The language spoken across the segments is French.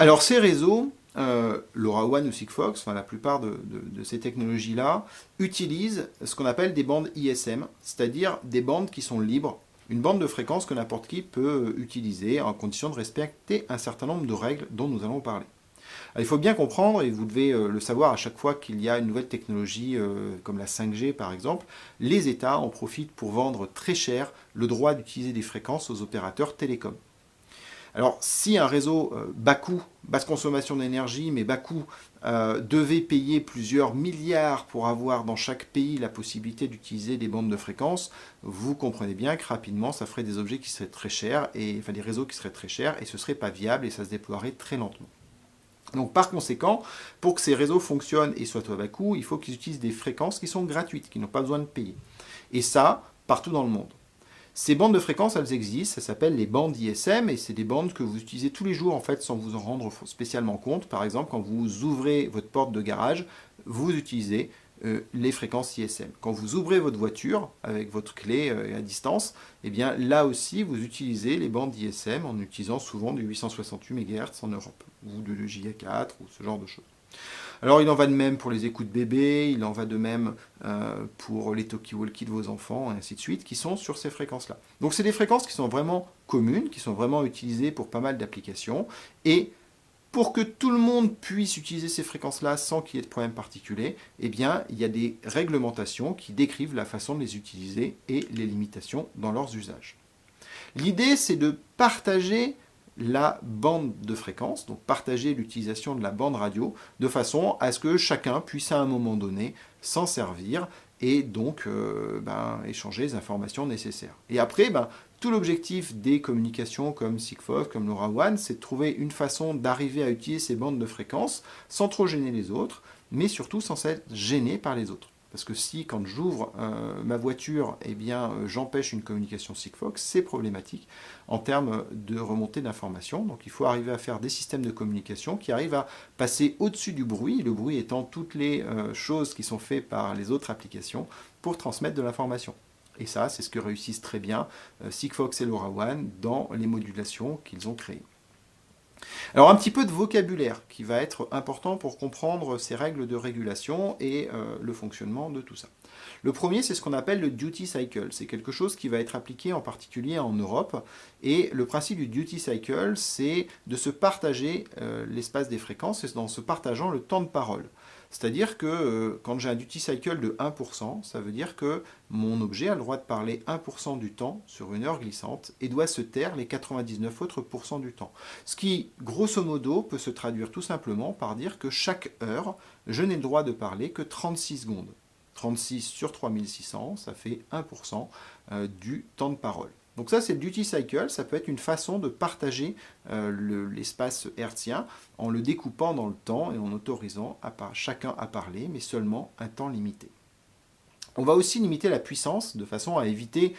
Alors ces réseaux, LoRaWAN ou Sigfox, enfin la plupart de ces technologies-là, utilisent ce qu'on appelle des bandes ISM, c'est-à-dire des bandes qui sont libres, une bande de fréquence que n'importe qui peut utiliser en condition de respecter un certain nombre de règles dont nous allons parler. Alors, il faut bien comprendre, et vous devez le savoir à chaque fois qu'il y a une nouvelle technologie comme la 5G par exemple, les États en profitent pour vendre très cher le droit d'utiliser des fréquences aux opérateurs télécoms. Alors, si un réseau bas coût, basse consommation d'énergie, mais bas coût, devait payer plusieurs milliards pour avoir dans chaque pays la possibilité d'utiliser des bandes de fréquences, vous comprenez bien que rapidement, ça ferait des objets qui seraient très chers, enfin des réseaux qui seraient très chers, et ce ne serait pas viable et ça se déploierait très lentement. Donc par conséquent, pour que ces réseaux fonctionnent et soient à bas coût, il faut qu'ils utilisent des fréquences qui sont gratuites, qui n'ont pas besoin de payer. Et ça, partout dans le monde. Ces bandes de fréquences, elles existent, ça s'appelle les bandes ISM, et c'est des bandes que vous utilisez tous les jours en fait sans vous en rendre spécialement compte. Par exemple, quand vous ouvrez votre porte de garage, vous utilisez les fréquences ISM. Quand vous ouvrez votre voiture avec votre clé à distance, eh bien là aussi vous utilisez les bandes ISM en utilisant souvent du 868 MHz en Europe, ou de l'EJA4 ou ce genre de choses. Alors il en va de même pour les écoutes bébés, il en va de même pour les talkie-walkie de vos enfants, et ainsi de suite, qui sont sur ces fréquences-là. Donc c'est des fréquences qui sont vraiment communes, qui sont vraiment utilisées pour pas mal d'applications, et pour que tout le monde puisse utiliser ces fréquences-là sans qu'il y ait de problème particulier, eh bien, il y a des réglementations qui décrivent la façon de les utiliser et les limitations dans leurs usages. L'idée, c'est de partager la bande de fréquence, donc partager l'utilisation de la bande radio, de façon à ce que chacun puisse à un moment donné s'en servir et donc échanger les informations nécessaires. Et après, tout l'objectif des communications comme Sigfox, comme LoRaWAN, c'est de trouver une façon d'arriver à utiliser ces bandes de fréquences sans trop gêner les autres, mais surtout sans être gêné par les autres. Parce que si, quand j'ouvre ma voiture, j'empêche une communication Sigfox, c'est problématique en termes de remontée d'informations. Donc il faut arriver à faire des systèmes de communication qui arrivent à passer au-dessus du bruit, le bruit étant toutes les choses qui sont faites par les autres applications pour transmettre de l'information. Et ça, c'est ce que réussissent très bien Sigfox et LoRaWAN dans les modulations qu'ils ont créées. Alors un petit peu de vocabulaire qui va être important pour comprendre ces règles de régulation et le fonctionnement de tout ça. Le premier, c'est ce qu'on appelle le duty cycle. C'est quelque chose qui va être appliqué en particulier en Europe. Et le principe du duty cycle, c'est de se partager l'espace des fréquences et en se partageant le temps de parole. C'est-à-dire que quand j'ai un duty cycle de 1%, ça veut dire que mon objet a le droit de parler 1% du temps sur une heure glissante et doit se taire les 99 autres pourcents du temps. Ce qui, grosso modo, peut se traduire tout simplement par dire que chaque heure, je n'ai le droit de parler que 36 secondes. 36 sur 3600, ça fait 1% du temps de parole. Donc ça, c'est le duty cycle, ça peut être une façon de partager l'espace hertzien en le découpant dans le temps et en autorisant chacun à parler, mais seulement un temps limité. On va aussi limiter la puissance de façon à éviter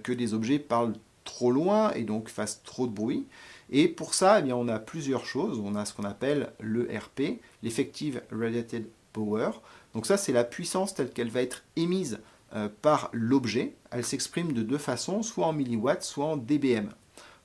que des objets parlent trop loin et donc fassent trop de bruit. Et pour ça, on a plusieurs choses. On a ce qu'on appelle l'ERP, l'Effective Radiated Power. Donc ça, c'est la puissance telle qu'elle va être émise par l'objet. Elle s'exprime de deux façons, soit en milliwatts, soit en dBm.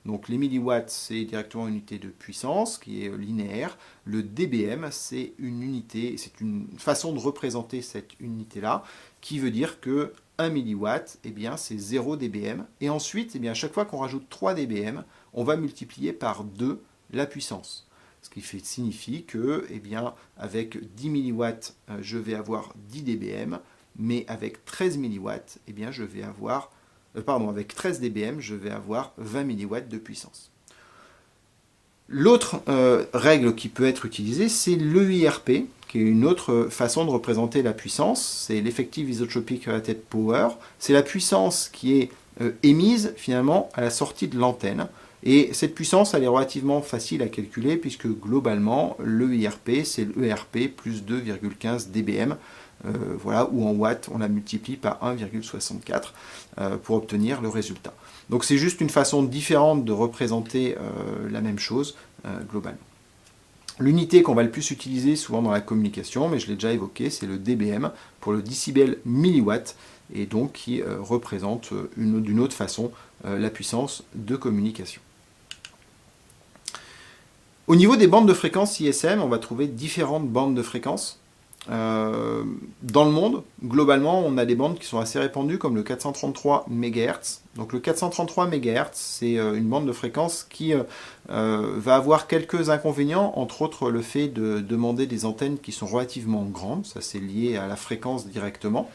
Donc les milliwatts, c'est directement une unité de puissance qui est linéaire. Le dBm, c'est une unité, c'est une façon de représenter cette unité-là, qui veut dire que 1 milliwatt, c'est 0 dBm. Et ensuite, à chaque fois qu'on rajoute 3 dBm, on va multiplier par 2 la puissance. Ce qui signifie que, avec 10 milliwatts, je vais avoir 10 dBm, mais avec 13 milliwatts, je vais avoir, avec 13 dBm, je vais avoir 20 milliwatts de puissance. L'autre règle qui peut être utilisée, c'est l'EIRP, qui est une autre façon de représenter la puissance. C'est l'Effective Isotropic Radiated Power. C'est la puissance qui est émise finalement à la sortie de l'antenne. Et cette puissance, elle est relativement facile à calculer puisque globalement, l'EIRP, c'est l'ERP plus 2,15 dBm. Ou en watts, on la multiplie par 1,64 pour obtenir le résultat. Donc c'est juste une façon différente de représenter la même chose globalement. L'unité qu'on va le plus utiliser souvent dans la communication, mais je l'ai déjà évoqué, c'est le dBm pour le décibel milliwatt, et donc qui représente d'une autre façon la puissance de communication. Au niveau des bandes de fréquences ISM, on va trouver différentes bandes de fréquences. Dans le monde, globalement, on a des bandes qui sont assez répandues, comme le 433 MHz. Donc le 433 MHz, c'est une bande de fréquence qui va avoir quelques inconvénients, entre autres le fait de demander des antennes qui sont relativement grandes, ça c'est lié à la fréquence directement,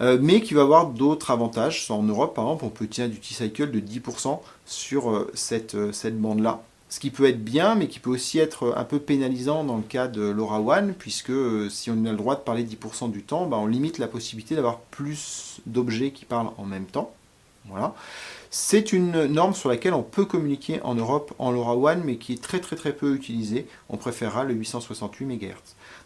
mais qui va avoir d'autres avantages. En Europe, par exemple, on peut utiliser du T-cycle de 10% sur cette bande-là. Ce qui peut être bien, mais qui peut aussi être un peu pénalisant dans le cas de LoRaWAN, puisque si on a le droit de parler 10% du temps, on limite la possibilité d'avoir plus d'objets qui parlent en même temps. Voilà. C'est une norme sur laquelle on peut communiquer en Europe en LoRaWAN, mais qui est très peu utilisée. On préférera le 868 MHz.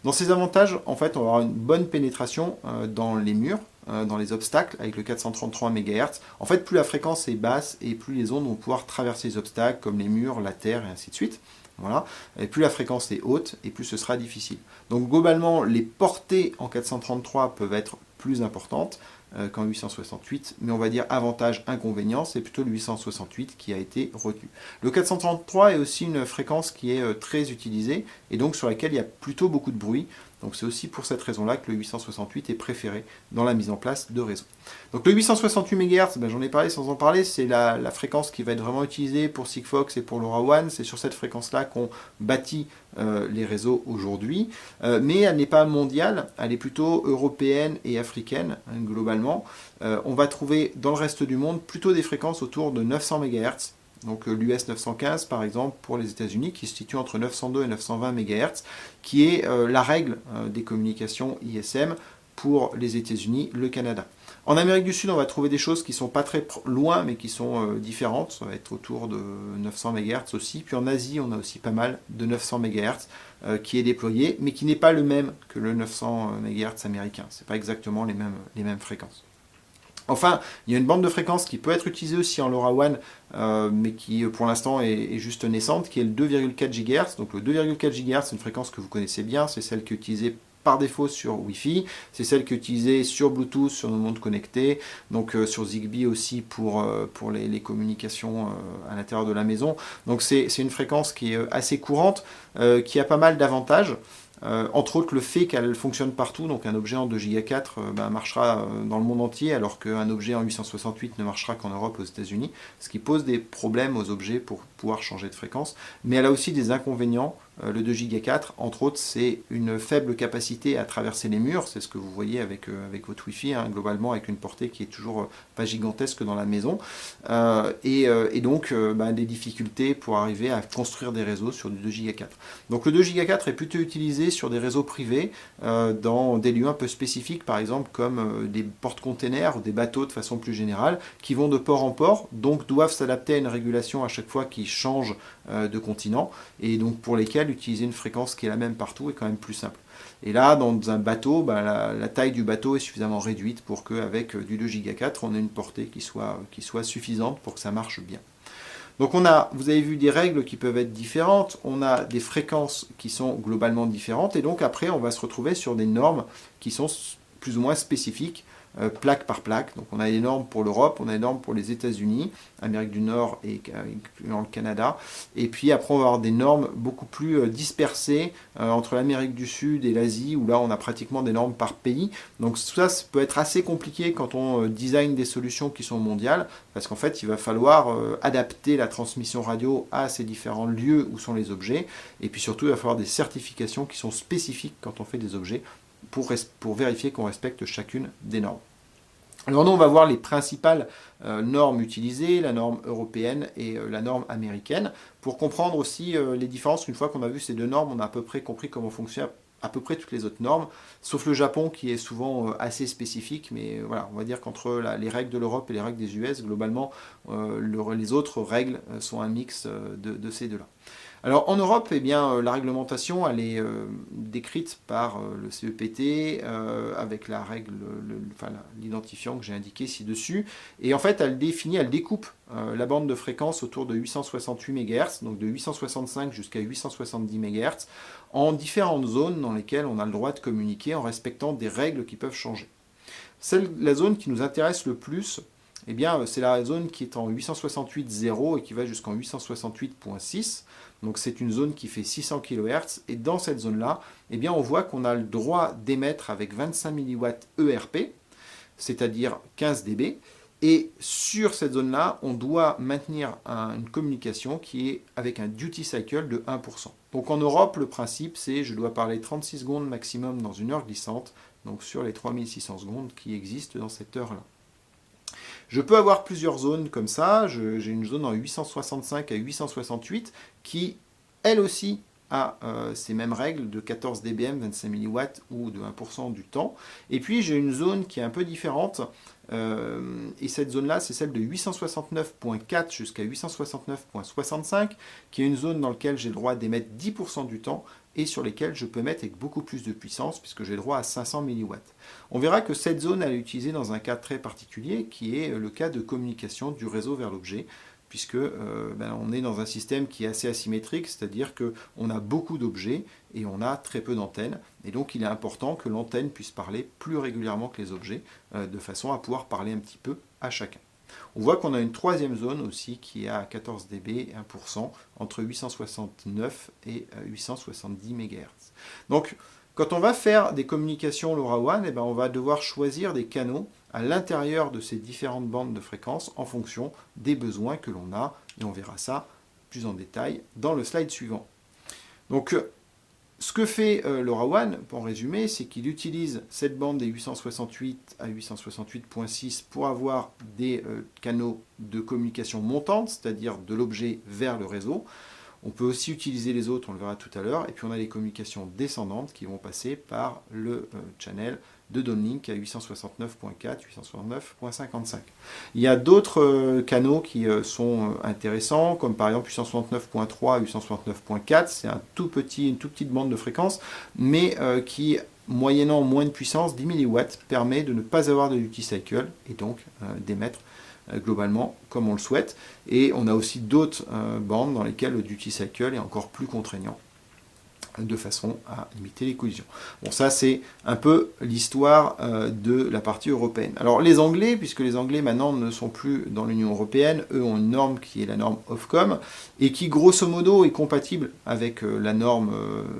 Dans ces avantages, en fait, on va avoir une bonne pénétration dans les murs, dans les obstacles, avec le 433 MHz. En fait, plus la fréquence est basse et plus les ondes vont pouvoir traverser les obstacles, comme les murs, la terre et ainsi de suite. Voilà. Et plus la fréquence est haute, et plus ce sera difficile. Donc globalement, les portées en 433 peuvent être plus importantes qu'en 868, mais on va dire avantage, inconvénient, c'est plutôt le 868 qui a été retenu. Le 433 est aussi une fréquence qui est très utilisée, et donc sur laquelle il y a plutôt beaucoup de bruit. Donc c'est aussi pour cette raison-là que le 868 est préféré dans la mise en place de réseaux. Donc le 868 MHz, j'en ai parlé sans en parler, c'est la fréquence qui va être vraiment utilisée pour Sigfox et pour LoRaWAN. C'est sur cette fréquence-là qu'on bâtit les réseaux aujourd'hui. Mais elle n'est pas mondiale, elle est plutôt européenne et africaine, globalement. On va trouver dans le reste du monde plutôt des fréquences autour de 900 MHz. Donc l'US 915 par exemple pour les États-Unis qui se situe entre 902 et 920 MHz, qui est la règle des communications ISM pour les États-Unis, le Canada. En Amérique du Sud, on va trouver des choses qui ne sont pas très loin, mais qui sont différentes. Ça va être autour de 900 MHz aussi. Puis en Asie, on a aussi pas mal de 900 MHz qui est déployé, mais qui n'est pas le même que le 900 MHz américain. Ce n'est pas exactement les mêmes fréquences. Enfin, il y a une bande de fréquences qui peut être utilisée aussi en LoRaWAN, mais qui pour l'instant est juste naissante, qui est le 2,4 GHz. Donc le 2,4 GHz, c'est une fréquence que vous connaissez bien, c'est celle qui est utilisée par défaut sur Wi-Fi, c'est celle qui est utilisée sur Bluetooth, sur nos montres connectées, donc sur Zigbee aussi pour les communications à l'intérieur de la maison. Donc c'est une fréquence qui est assez courante, qui a pas mal d'avantages. Entre autres le fait qu'elle fonctionne partout, donc un objet en 2 Go 4 marchera dans le monde entier, alors qu'un objet en 868 ne marchera qu'en Europe, aux États-Unis, ce qui pose des problèmes aux objets pour pouvoir changer de fréquence. Mais elle a aussi des inconvénients. Le 2 Go 4, entre autres, c'est une faible capacité à traverser les murs, c'est ce que vous voyez avec votre Wi-Fi, globalement avec une portée qui est toujours pas gigantesque dans la maison, et donc des difficultés pour arriver à construire des réseaux sur du 2 Go 4. Donc le 2 Go 4 est plutôt utilisé sur des réseaux privés, dans des lieux un peu spécifiques, par exemple comme des porte-containers ou des bateaux de façon plus générale, qui vont de port en port, donc doivent s'adapter à une régulation à chaque fois qu'ils changent de continent, et donc pour lesquels utiliser une fréquence qui est la même partout est quand même plus simple. Et là, dans un bateau, la taille du bateau est suffisamment réduite pour qu'avec du 2 Go 4, on ait une portée qui soit suffisante pour que ça marche bien. Donc vous avez vu des règles qui peuvent être différentes, on a des fréquences qui sont globalement différentes, et donc après on va se retrouver sur des normes qui sont plus ou moins spécifiques, plaque par plaque. Donc on a des normes pour l'Europe, on a des normes pour les États-Unis, Amérique du Nord et incluant le Canada. Et puis après on va avoir des normes beaucoup plus dispersées entre l'Amérique du Sud et l'Asie, où là on a pratiquement des normes par pays. Donc ça peut être assez compliqué quand on design des solutions qui sont mondiales, parce qu'en fait il va falloir adapter la transmission radio à ces différents lieux où sont les objets. Et puis surtout il va falloir des certifications qui sont spécifiques quand on fait des objets, pour vérifier qu'on respecte chacune des normes. Alors nous, on va voir les principales normes utilisées, la norme européenne et la norme américaine, pour comprendre aussi les différences. Une fois qu'on a vu ces deux normes, on a à peu près compris comment fonctionnent à peu près toutes les autres normes, sauf le Japon qui est souvent assez spécifique, mais voilà, on va dire qu'entre les règles de l'Europe et les règles des US, globalement, les autres règles sont un mix de ces deux-là. Alors en Europe, la réglementation elle est décrite par le CEPT avec la règle, l'identifiant que j'ai indiqué ci-dessus. Et en fait, elle découpe la bande de fréquence autour de 868 MHz, donc de 865 jusqu'à 870 MHz, en différentes zones dans lesquelles on a le droit de communiquer en respectant des règles qui peuvent changer. La zone qui nous intéresse le plus, eh bien, c'est la zone qui est en 868.0 et qui va jusqu'en 868.6. Donc c'est une zone qui fait 600 kHz. Et dans cette zone-là, eh bien, on voit qu'on a le droit d'émettre avec 25 mW ERP, c'est-à-dire 15 dB. Et sur cette zone-là, on doit maintenir une communication qui est avec un duty cycle de 1%. Donc en Europe, le principe, c'est je dois parler 36 secondes maximum dans une heure glissante, donc sur les 3600 secondes qui existent dans cette heure-là. Je peux avoir plusieurs zones comme ça. J'ai une zone en 865 à 868 qui, elle aussi, a ces mêmes règles de 14 dBm, 25 mW ou de 1% du temps. Et puis j'ai une zone qui est un peu différente. Et cette zone-là, c'est celle de 869.4 jusqu'à 869.65, qui est une zone dans laquelle j'ai le droit d'émettre 10% du temps et sur lesquelles je peux mettre avec beaucoup plus de puissance puisque j'ai droit à 500 mW. On verra que cette zone, elle est utilisée dans un cas très particulier qui est le cas de communication du réseau vers l'objet, puisque on est dans un système qui est assez asymétrique, c'est-à-dire qu'on a beaucoup d'objets et on a très peu d'antennes. Et donc il est important que l'antenne puisse parler plus régulièrement que les objets, de façon à pouvoir parler un petit peu à chacun. On voit qu'on a une troisième zone aussi qui est à 14 dB, 1%, entre 869 et 870 MHz. Donc quand on va faire des communications LoRaWAN, eh ben, on va devoir choisir des canaux à l'intérieur de ces différentes bandes de fréquences en fonction des besoins que l'on a. Et on verra ça plus en détail dans le slide suivant. Donc, ce que fait LoRaWAN, pour résumer, c'est qu'il utilise cette bande des 868 à 868.6 pour avoir des canaux de communication montante, c'est-à-dire de l'objet vers le réseau. On peut aussi utiliser les autres, on le verra tout à l'heure. Et puis on a les communications descendantes qui vont passer par le channel de downlink à 869.4, 869.55. Il y a d'autres canaux qui sont intéressants, comme par exemple 869.3 à 869.4. C'est une toute petite bande de fréquence, mais qui, moyennant moins de puissance, 10 mW, permet de ne pas avoir de duty cycle et donc d'émettre globalement comme on le souhaite. Et on a aussi d'autres bandes dans lesquelles le duty cycle est encore plus contraignant, de façon à limiter les collisions. Bon, ça c'est un peu l'histoire de la partie européenne. Alors les Anglais, puisque les Anglais maintenant ne sont plus dans l'Union européenne, eux ont une norme qui est la norme Ofcom, et qui grosso modo est compatible avec la norme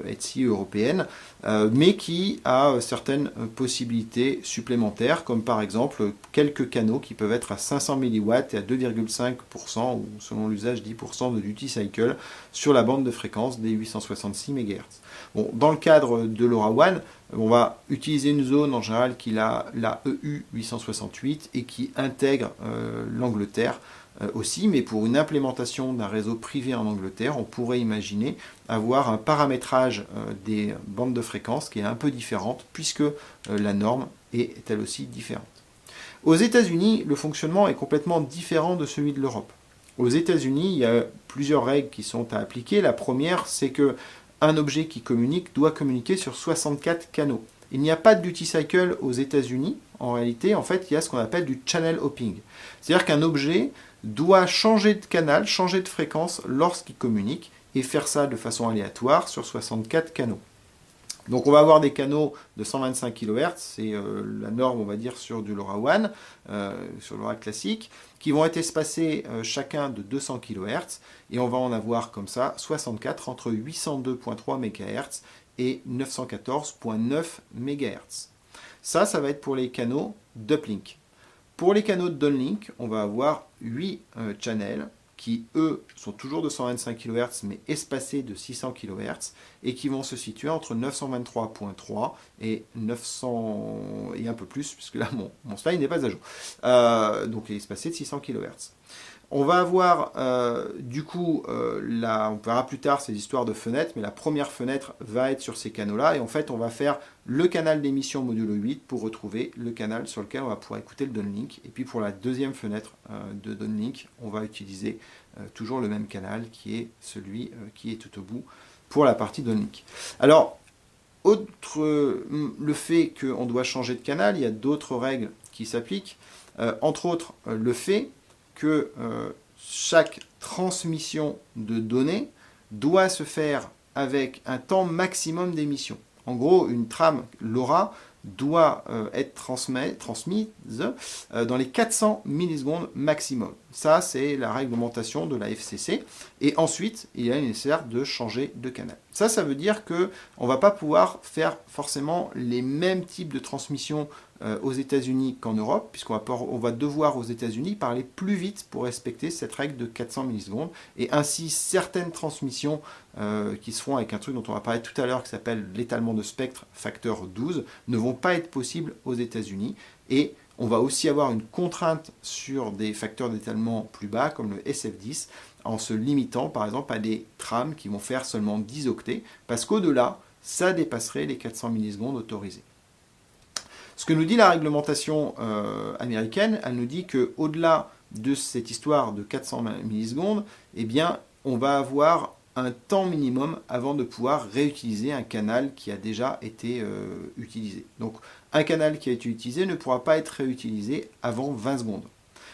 ETSI européenne, mais qui a certaines possibilités supplémentaires, comme par exemple quelques canaux qui peuvent être à 500 mW et à 2,5%, ou selon l'usage 10% de duty cycle, sur la bande de fréquence des 866 MHz. Bon, dans le cadre de LoRaWAN, on va utiliser une zone en général qui a la EU 868 et qui intègre l'Angleterre aussi, mais pour une implémentation d'un réseau privé en Angleterre, on pourrait imaginer avoir un paramétrage des bandes de fréquences qui est un peu différente, puisque la norme est elle aussi différente. Aux États-Unis, le fonctionnement est complètement différent de celui de l'Europe. Aux États-Unis, il y a plusieurs règles qui sont à appliquer. La première, c'est que un objet qui communique doit communiquer sur 64 canaux. Il n'y a pas de duty cycle aux États-Unis. En réalité, en fait, il y a ce qu'on appelle du channel hopping. C'est-à-dire qu'un objet doit changer de canal, changer de fréquence lorsqu'il communique et faire ça de façon aléatoire sur 64 canaux. Donc on va avoir des canaux de 125 kHz, c'est la norme on va dire sur du LoRaWAN, sur le LoRa classique, qui vont être espacés chacun de 200 kHz, et on va en avoir comme ça 64 entre 802.3 MHz et 914.9 MHz. Ça va être pour les canaux d'uplink. Pour les canaux de downlink, on va avoir 8 channels, qui, eux, sont toujours de 125 kHz, mais espacés de 600 kHz, et qui vont se situer entre 923.3 et 900, et un peu plus, puisque là, mon slide n'est pas à jour. Donc, il est espacé de 600 kHz. On va avoir, du coup, on verra plus tard ces histoires de fenêtres, mais la première fenêtre va être sur ces canaux-là, et en fait, on va faire le canal d'émission modulo 8 pour retrouver le canal sur lequel on va pouvoir écouter le downlink. Et puis pour la deuxième fenêtre de downlink, on va utiliser toujours le même canal qui est celui qui est tout au bout pour la partie downlink. Alors, le fait qu'on doit changer de canal, il y a d'autres règles qui s'appliquent, entre autres le fait que chaque transmission de données doit se faire avec un temps maximum d'émission. En gros, une trame LoRa doit être transmise dans les 400 millisecondes maximum. Ça, c'est la réglementation de la FCC. Et ensuite, il est nécessaire de changer de canal. Ça veut dire qu'on ne va pas pouvoir faire forcément les mêmes types de transmissions aux États-Unis qu'en Europe, puisqu'on va devoir aux États-Unis parler plus vite pour respecter cette règle de 400 millisecondes. Et ainsi, certaines transmissions qui se feront avec un truc dont on va parler tout à l'heure, qui s'appelle l'étalement de spectre facteur 12, ne vont pas être possibles aux États-Unis. Et on va aussi avoir une contrainte sur des facteurs d'étalement plus bas, comme le SF10, en se limitant par exemple à des trames qui vont faire seulement 10 octets, parce qu'au-delà, ça dépasserait les 400 millisecondes autorisés. Ce que nous dit la réglementation américaine, elle nous dit qu'au-delà de cette histoire de 400 millisecondes, eh bien, on va avoir un temps minimum avant de pouvoir réutiliser un canal qui a déjà été utilisé. Donc, un canal qui a été utilisé ne pourra pas être réutilisé avant 20 secondes.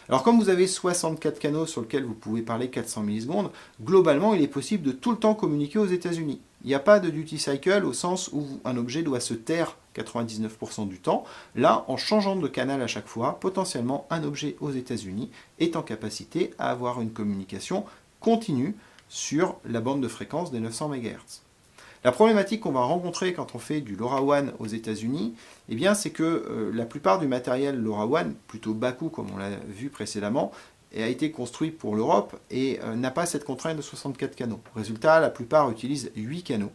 Alors comme vous avez 64 canaux sur lesquels vous pouvez parler 400 millisecondes, globalement il est possible de tout le temps communiquer aux États-Unis. Il n'y a pas de duty cycle au sens où un objet doit se taire 99% du temps. Là, en changeant de canal à chaque fois, potentiellement un objet aux États-Unis est en capacité à avoir une communication continue sur la bande de fréquence des 900 MHz. La problématique qu'on va rencontrer quand on fait du LoRaWAN aux États-Unis, eh bien, c'est que la plupart du matériel LoRaWAN, plutôt bas coût comme on l'a vu précédemment, a été construit pour l'Europe et n'a pas cette contrainte de 64 canaux. Résultat, la plupart utilisent 8 canaux.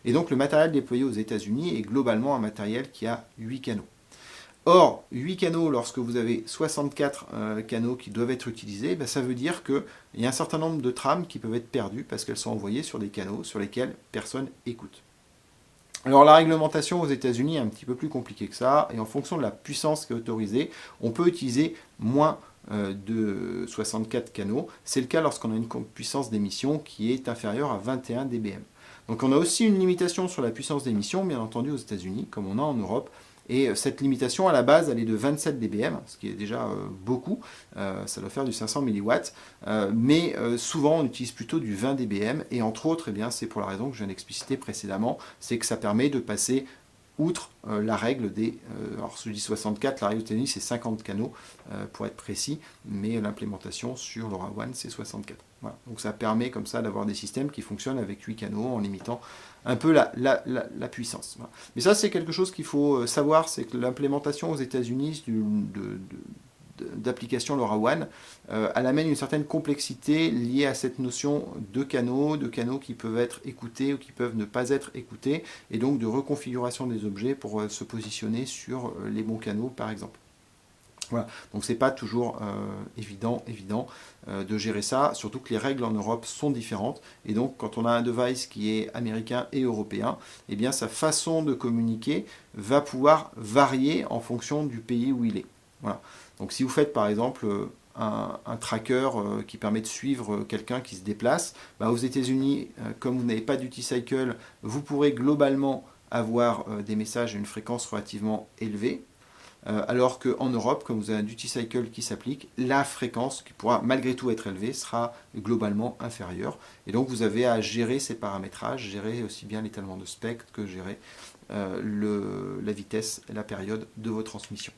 Et donc le matériel déployé aux États-Unis est globalement un matériel qui a 8 canaux. Or, 8 canaux, lorsque vous avez 64 canaux qui doivent être utilisés, ça veut dire qu'il y a un certain nombre de trames qui peuvent être perdues parce qu'elles sont envoyées sur des canaux sur lesquels personne écoute. Alors la réglementation aux États-Unis est un petit peu plus compliquée que ça, et en fonction de la puissance qui est autorisée, on peut utiliser moins de 64 canaux. C'est le cas lorsqu'on a une puissance d'émission qui est inférieure à 21 dBm. Donc on a aussi une limitation sur la puissance d'émission, bien entendu aux États-Unis, comme on a en Europe. Et cette limitation, à la base, elle est de 27 dBm, ce qui est déjà beaucoup. Ça doit faire du 500 mW. Mais souvent, on utilise plutôt du 20 dBm. Et entre autres, eh bien, c'est pour la raison que je viens d'expliciter précédemment, c'est que ça permet de passer outre la règle des... alors, je dis 64, la règle aux États-Unis, c'est 50 canaux, pour être précis. Mais l'implémentation sur LoRaWAN, c'est 64. Voilà. Donc ça permet comme ça d'avoir des systèmes qui fonctionnent avec 8 canaux en limitant un peu la puissance. Voilà. Mais ça, c'est quelque chose qu'il faut savoir, c'est que l'implémentation aux États-Unis d'application LoRaWAN, elle amène une certaine complexité liée à cette notion de canaux qui peuvent être écoutés ou qui peuvent ne pas être écoutés, et donc de reconfiguration des objets pour se positionner sur les bons canaux, par exemple. Voilà. Donc c'est pas toujours évident de gérer ça, surtout que les règles en Europe sont différentes, et donc quand on a un device qui est américain et européen, eh bien sa façon de communiquer va pouvoir varier en fonction du pays où il est. Voilà. Donc si vous faites par exemple un tracker qui permet de suivre quelqu'un qui se déplace, aux États-Unis, comme vous n'avez pas duty cycle, vous pourrez globalement avoir des messages à une fréquence relativement élevée. Alors qu'en Europe, comme vous avez un duty cycle qui s'applique, la fréquence, qui pourra malgré tout être élevée, sera globalement inférieure. Et donc vous avez à gérer ces paramétrages, gérer aussi bien l'étalement de spectre que gérer la vitesse et la période de vos transmissions.